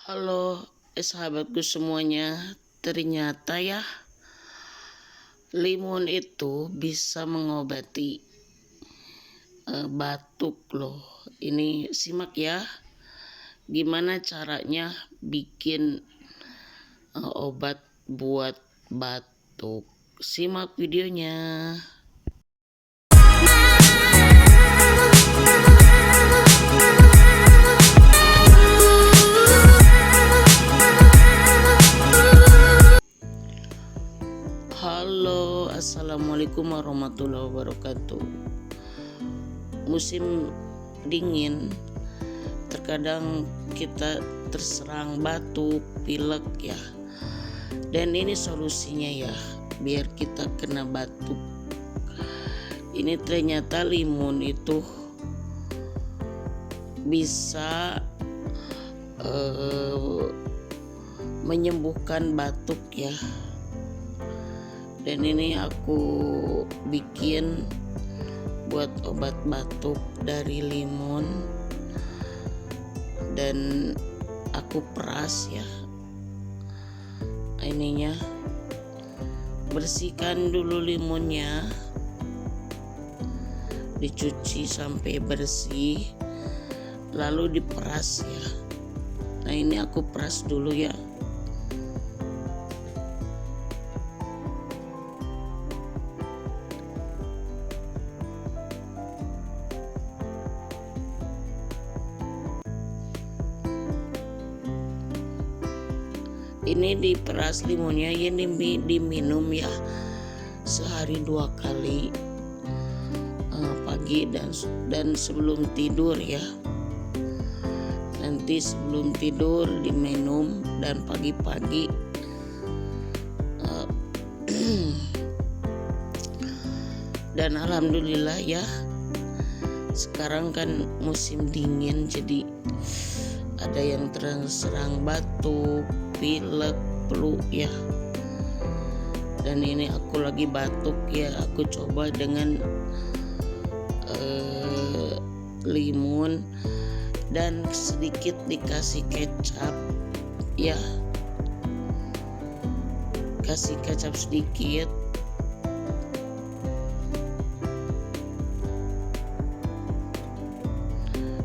Halo, sahabatku semuanya. Ternyata ya, limun itu bisa mengobati batuk loh. Ini simak ya, gimana caranya bikin obat buat batuk. Simak videonya. Halo, assalamualaikum warahmatullahi wabarakatuh. Musim dingin, terkadang kita terserang batuk, pilek ya. Dan ini solusinya ya, biar kita kena batuk. Ini ternyata limun itu bisa menyembuhkan batuk ya. Dan ini aku bikin buat obat batuk dari limun, dan aku peras ya. Ininya, bersihkan dulu limunnya, dicuci sampai bersih, lalu diperas ya. Nah, ini aku peras dulu ya. Ini diperas limunnya, ini diminum ya sehari 2 kali, pagi dan sebelum tidur ya. Nanti sebelum tidur diminum dan pagi-pagi. Dan alhamdulillah ya, sekarang kan musim dingin, jadi ada yang terserang batuk, pilek, flu ya. Dan ini aku lagi batuk ya, aku coba dengan limun dan sedikit dikasih kecap ya, kasih kecap sedikit.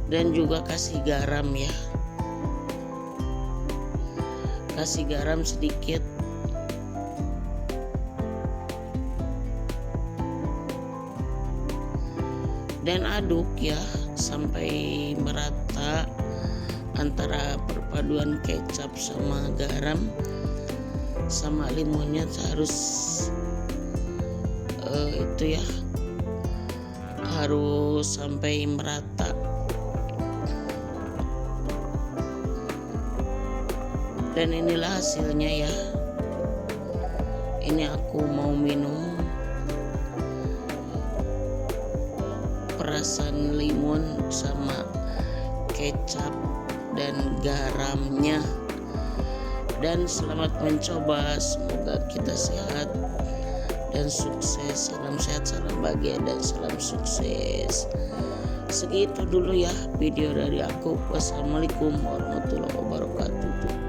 Dan juga kasih garam ya, kasih garam sedikit. Dan aduk ya sampai merata antara perpaduan kecap sama garam sama limunnya, harus itu ya, harus sampai merata. Dan inilah hasilnya ya. Ini aku mau minum perasan limun sama kecap dan garamnya. Dan selamat mencoba, semoga kita sehat dan sukses. Salam sehat, salam bahagia, dan salam sukses. Segitu dulu ya video dari aku. Wassalamualaikum warahmatullahi wabarakatuh.